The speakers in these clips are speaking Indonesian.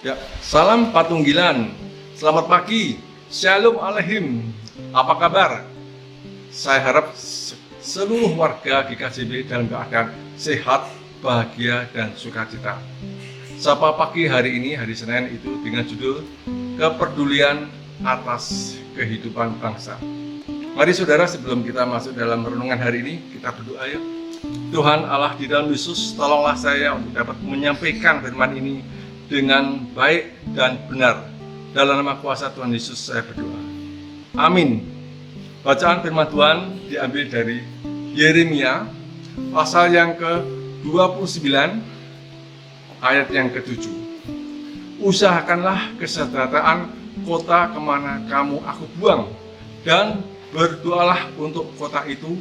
Ya, salam Patunggilan. Selamat pagi. Shalom Aleihim. Apa kabar? Saya harap seluruh warga GKJB dalam keadaan sehat, bahagia, dan sukacita. Sapa pagi hari ini, hari Senin itu dengan judul Kepedulian atas Kehidupan Bangsa. Mari saudara, sebelum kita masuk dalam renungan hari ini, kita berdoa yuk. Tuhan Allah di dalam Yesus, tolonglah saya untuk dapat menyampaikan firman ini dengan baik dan benar. Dalam nama kuasa Tuhan Yesus saya berdoa. Amin. Bacaan firman Tuhan diambil dari Yeremia pasal yang ke-29 ayat yang ke-7. Usahakanlah kesejahteraan kota kemana kamu aku buang, dan berdoalah untuk kota itu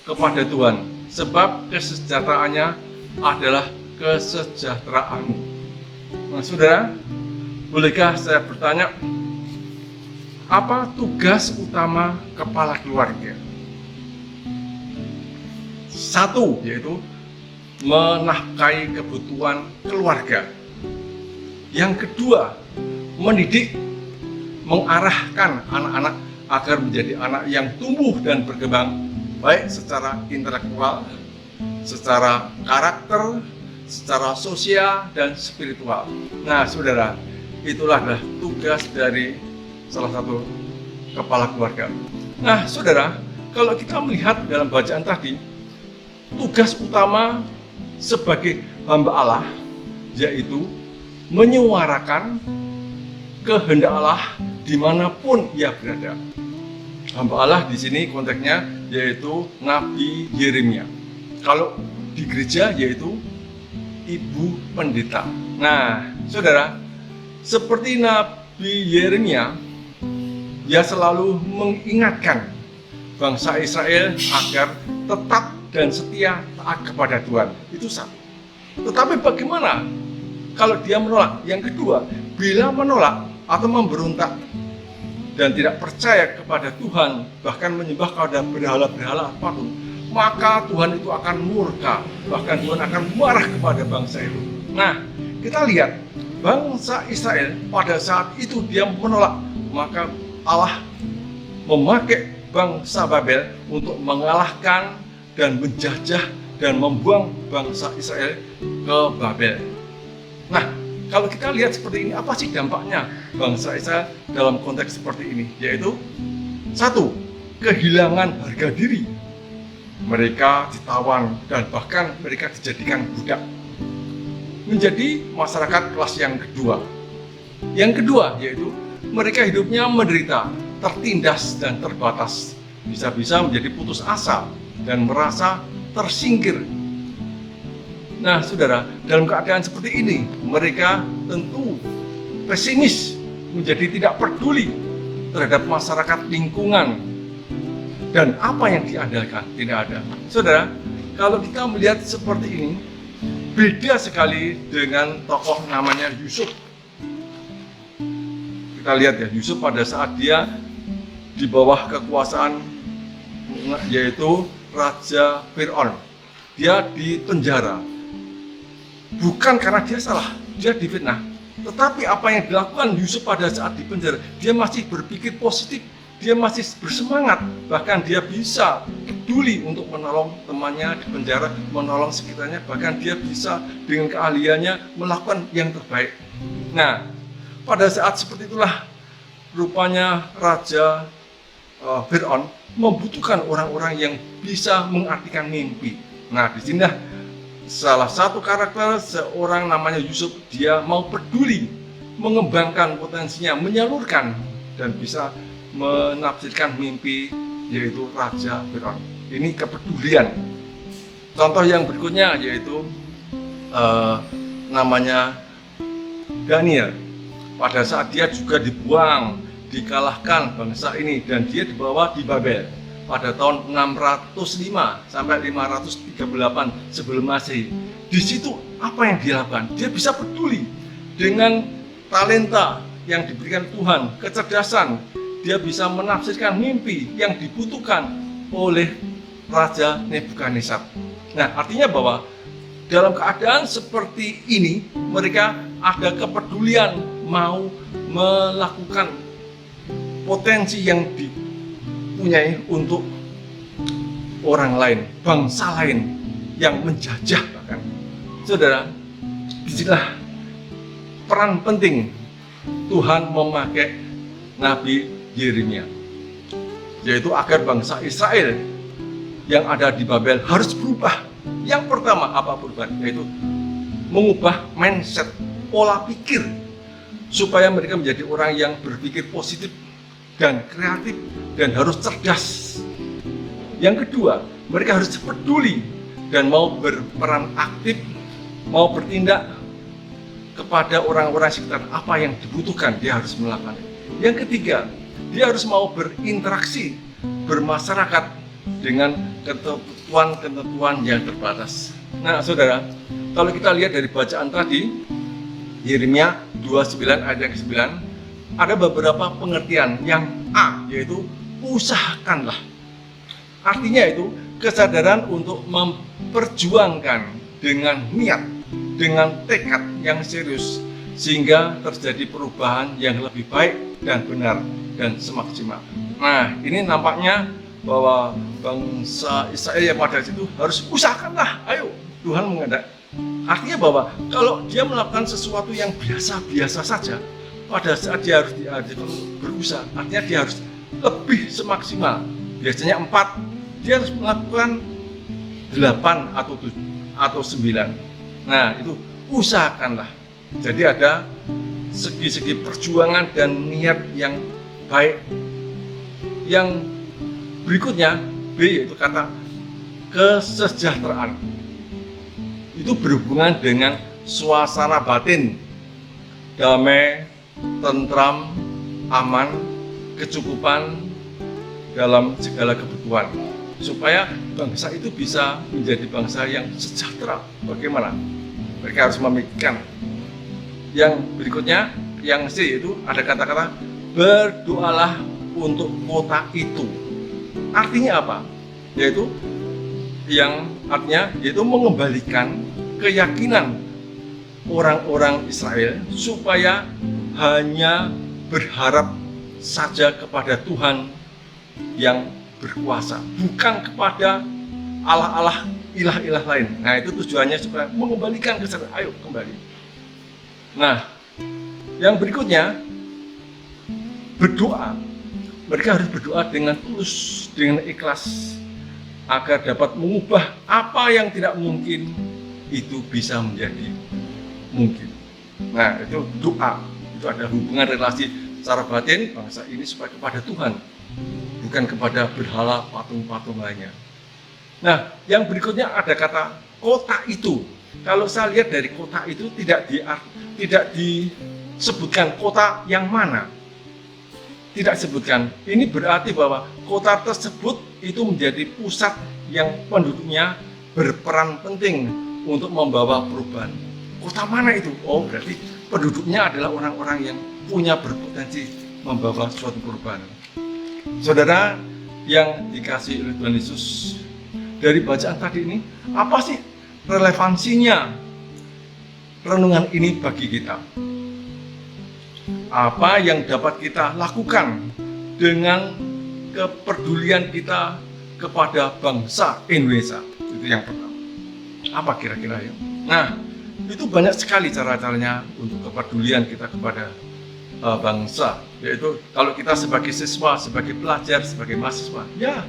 kepada Tuhan, sebab kesejahteraannya adalah kesejahteraanmu. Nah, saudara, bolehkah saya bertanya, apa tugas utama kepala keluarga? Satu, yaitu menafkahi kebutuhan keluarga. Yang kedua, mendidik, mengarahkan anak-anak agar menjadi anak yang tumbuh dan berkembang, baik secara intelektual, secara karakter, secara sosial, dan spiritual. Nah, saudara, itulah tugas dari salah satu kepala keluarga. Nah, saudara, kalau kita melihat dalam bacaan tadi, tugas utama sebagai hamba Allah yaitu menyuarakan kehendak Allah dimanapun ia berada. Hamba Allah di sini konteksnya yaitu Nabi Yeremia. Kalau di gereja yaitu ibu pendeta. Nah, saudara, seperti Nabi Yeremia, dia selalu mengingatkan bangsa Israel agar tetap dan setia taat kepada Tuhan. Itu satu. Tetapi bagaimana kalau dia menolak? Yang kedua, bila menolak atau memberontak dan tidak percaya kepada Tuhan, bahkan menyembah kepada berhala-berhala apapun, maka Tuhan itu akan murka, bahkan Tuhan akan marah kepada bangsa itu. Nah, kita lihat bangsa Israel pada saat itu dia menolak, maka Allah memakai bangsa Babel untuk mengalahkan dan menjajah dan membuang bangsa Israel ke Babel. Nah, kalau kita lihat seperti ini, apa sih dampaknya bangsa Israel dalam konteks seperti ini? Yaitu satu, kehilangan harga diri. Mereka ditawan dan bahkan mereka dijadikan budak, menjadi masyarakat kelas yang kedua. Yang kedua yaitu mereka hidupnya menderita, tertindas dan terbatas, bisa-bisa menjadi putus asa dan merasa tersingkir. Nah, saudara, dalam keadaan seperti ini mereka tentu pesimis, menjadi tidak peduli terhadap masyarakat lingkungan. Dan apa yang diandalkan? Tidak ada. Saudara, kalau kita melihat seperti ini, beda sekali dengan tokoh namanya Yusuf. Kita lihat ya, Yusuf pada saat dia di bawah kekuasaan yaitu Raja Fir'aun, dia dipenjara. Bukan karena dia salah, dia difitnah. Tetapi apa yang dilakukan Yusuf pada saat dipenjara, dia masih berpikir positif. Dia masih bersemangat, bahkan dia bisa peduli untuk menolong temannya di penjara, menolong sekitarnya, bahkan dia bisa dengan keahliannya melakukan yang terbaik. Nah, pada saat seperti itulah rupanya Raja Fir'aun membutuhkan orang-orang yang bisa mengartikan mimpi. Nah, di sini salah satu karakter seorang namanya Yusuf, dia mau peduli, mengembangkan potensinya, menyalurkan, dan bisa menafsirkan mimpi yaitu Raja Fir'aun. Ini kepedulian. Contoh yang berikutnya yaitu namanya Daniel. Pada saat dia juga dibuang, dikalahkan bangsa ini, dan dia dibawa di Babel pada tahun 605 sampai 538 sebelum Masehi. Di situ apa yang dilakukan? Dia bisa peduli dengan talenta yang diberikan Tuhan, kecerdasan. Dia bisa menafsirkan mimpi yang dibutuhkan oleh Raja Nebukadnezar. Nah, artinya bahwa dalam keadaan seperti ini mereka ada kepedulian mau melakukan potensi yang dipunyai untuk orang lain, bangsa lain yang menjajah bahkan. Saudara, disinilah peran penting Tuhan memakai Nabi Yeremia, yaitu agar bangsa Israel yang ada di Babel harus berubah. Yang pertama apa perubahan? Yaitu mengubah mindset, pola pikir, supaya mereka menjadi orang yang berpikir positif dan kreatif dan harus cerdas. Yang kedua, mereka harus peduli dan mau berperan aktif, mau bertindak kepada orang-orang sekitar. Apa yang dibutuhkan dia harus melakukan. Yang ketiga, dia harus mau berinteraksi, bermasyarakat dengan ketentuan-ketentuan yang terbatas. Nah, saudara, kalau kita lihat dari bacaan tadi, Yeremia 29 ayat yang ke-9, ada beberapa pengertian. Yang A, yaitu usahakanlah. Artinya itu kesadaran untuk memperjuangkan dengan niat, dengan tekad yang serius, sehingga terjadi perubahan yang lebih baik dan benar dan semaksimal. Nah, ini nampaknya bahwa bangsa Israel yang pada situ harus usahakanlah, ayo, Tuhan mengendak. Artinya bahwa kalau dia melakukan sesuatu yang biasa-biasa saja, pada saat dia harus berusaha, artinya dia harus lebih semaksimal. Biasanya 4, dia harus melakukan 8 atau 9. Nah, itu usahakanlah. Jadi ada segi-segi perjuangan dan niat yang baik. Yang berikutnya, B, yaitu kata kesejahteraan. Itu berhubungan dengan suasana batin, damai, tentram, aman, kecukupan dalam segala kebutuhan, supaya bangsa itu bisa menjadi bangsa yang sejahtera. Bagaimana? Mereka harus memikirkan. Yang berikutnya, yang C, yaitu ada kata-kata berdoalah untuk kota itu. Artinya apa? Yaitu mengembalikan keyakinan orang-orang Israel supaya hanya berharap saja kepada Tuhan yang berkuasa, bukan kepada Allah-Allah, ilah-ilah lain. Nah, itu tujuannya supaya mengembalikan kesadaran. Ayo kembali. Nah, yang berikutnya, berdoa. Mereka harus berdoa dengan tulus, dengan ikhlas, agar dapat mengubah apa yang tidak mungkin itu bisa menjadi mungkin. Nah, itu doa. Itu ada hubungan relasi secara batin bangsa ini supaya kepada Tuhan, bukan kepada berhala, patung-patung lainnya. Nah, yang berikutnya ada kata kota itu. Kalau saya lihat dari kota itu tidak disebutkan kota yang mana. Tidak disebutkan. Ini berarti bahwa kota tersebut itu menjadi pusat yang penduduknya berperan penting untuk membawa perubahan. Kota mana itu? Oh, berarti penduduknya adalah orang-orang yang punya berpotensi membawa suatu perubahan. Saudara yang dikasihi oleh Tuhan Yesus, dari bacaan tadi ini, apa sih relevansinya renungan ini bagi kita? Apa yang dapat kita lakukan dengan kepedulian kita kepada bangsa Indonesia? Itu yang pertama. Apa kira-kira ya? Nah, itu banyak sekali cara-caranya untuk kepedulian kita kepada bangsa. Yaitu kalau kita sebagai siswa, sebagai pelajar, sebagai mahasiswa, ya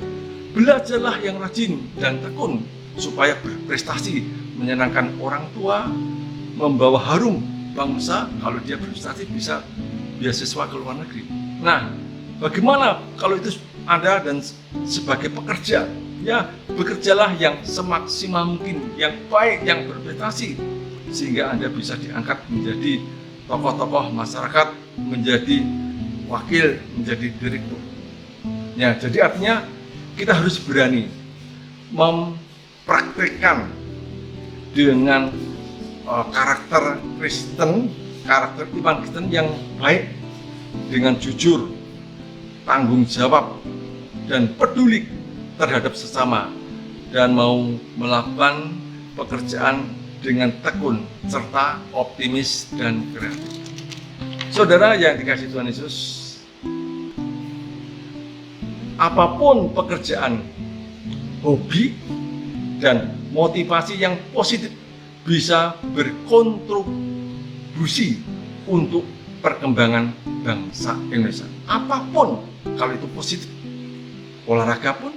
belajarlah yang rajin dan tekun supaya berprestasi, menyenangkan orang tua, membawa harum bangsa. Kalau dia berprestasi bisa beasiswa ke luar negeri. Nah, bagaimana kalau itu Anda dan sebagai pekerja? Ya, bekerjalah yang semaksimal mungkin, yang baik, yang berprestasi, sehingga Anda bisa diangkat menjadi tokoh-tokoh masyarakat, menjadi wakil, menjadi direktur. Ya, jadi artinya kita harus berani mempraktekkan dengan karakter Kristen, karakter iman Kristen yang baik, dengan jujur, tanggung jawab, dan peduli terhadap sesama, dan mau melakukan pekerjaan dengan tekun serta optimis dan kreatif. Saudara yang dikasihi Tuhan Yesus, apapun pekerjaan, hobi, dan motivasi yang positif bisa berkontribusi untuk perkembangan bangsa Indonesia. Apapun, kalau itu positif, olahraga pun,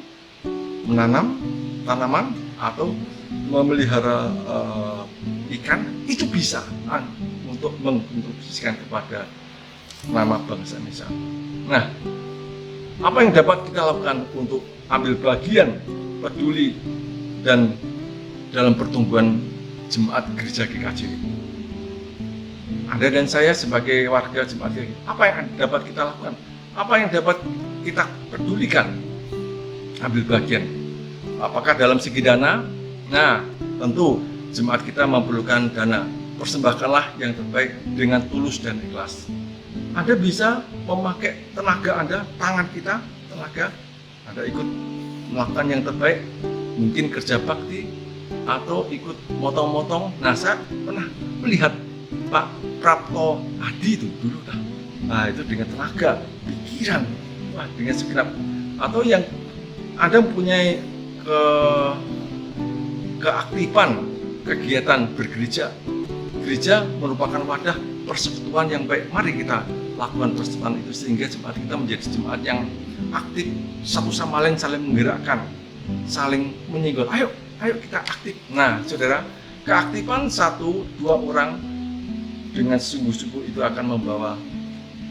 menanam tanaman atau memelihara ikan, itu bisa untuk mengkontribusikan kepada nama bangsa Indonesia. Nah, apa yang dapat kita lakukan untuk ambil bagian peduli dan dalam pertumbuhan jemaat gereja GKJ? Anda dan saya sebagai warga jemaat GKJ, apa yang dapat kita lakukan? Apa yang dapat kita pedulikan? Ambil bagian. Apakah dalam segi dana? Nah, tentu jemaat kita memerlukan dana. Persembahkanlah yang terbaik dengan tulus dan ikhlas. Anda bisa memakai tenaga Anda, tangan kita, tenaga Anda ikut melakukan yang terbaik, mungkin kerja bakti atau ikut motong-motong. Nah, saya pernah melihat Pak Prapto Adi itu dulu, nah itu dengan tenaga, pikiran, dengan segenap. Atau yang Anda mempunyai keaktifan kegiatan bergereja. Gereja merupakan wadah persekutuan yang baik. Mari kita lakukan persekutuan itu sehingga jemaat kita menjadi jemaat yang aktif, satu sama lain saling menggerakkan, saling menyinggol. Ayo kita aktif. Nah, saudara, keaktifan 1-2 orang dengan sungguh-sungguh itu akan membawa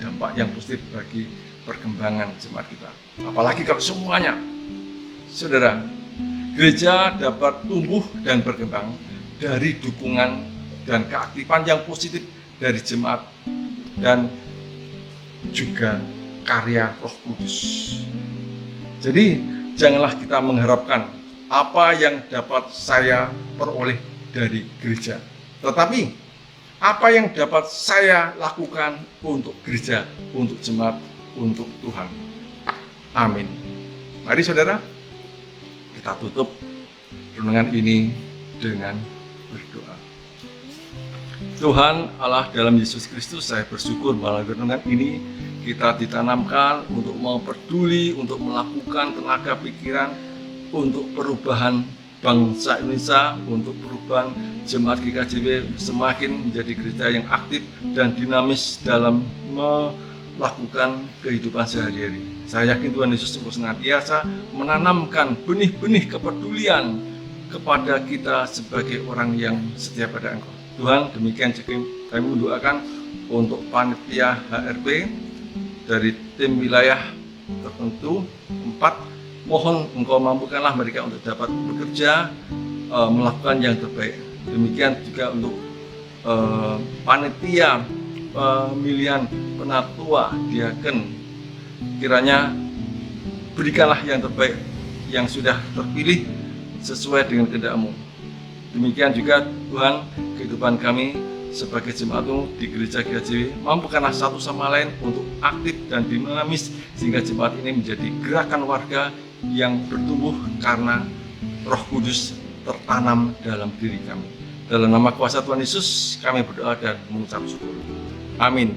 dampak yang positif bagi perkembangan jemaat kita. Apalagi kalau semuanya, saudara, gereja dapat tumbuh dan berkembang dari dukungan dan keaktifan yang positif dari jemaat dan juga karya Roh Kudus. Jadi janganlah kita mengharapkan apa yang dapat saya peroleh dari gereja, tetapi apa yang dapat saya lakukan untuk gereja, untuk jemaat, untuk Tuhan. Amin. Mari saudara, kita tutup renungan ini dengan berdoa. Tuhan Allah dalam Yesus Kristus, saya bersyukur melalui renungan ini kita ditanamkan untuk memperduli, untuk melakukan tenaga pikiran untuk perubahan bangsa Indonesia, untuk perubahan jemaat GKJW semakin menjadi gereja yang aktif dan dinamis dalam melakukan kehidupan sehari-hari. Saya yakin Tuhan Yesus senantiasa menanamkan benih-benih kepedulian kepada kita sebagai orang yang setia pada Engkau. Tuhan, demikian kami mendoakan untuk panitia HRP dari tim wilayah tertentu 4, mohon Engkau mampukanlah mereka untuk dapat bekerja, melakukan yang terbaik. Demikian juga untuk panitia pemilihan penatua diaken, kiranya berikanlah yang terbaik yang sudah terpilih sesuai dengan kehendak-Mu. Demikian juga Tuhan, kehidupan kami sebagai jemaat-Mu di gereja GKJW, mampukanlah satu sama lain untuk aktif dan dinamis sehingga jemaat ini menjadi gerakan warga yang bertumbuh karena Roh Kudus tertanam dalam diri kami. Dalam nama kuasa Tuhan Yesus kami berdoa dan mengucap syukur. Amin.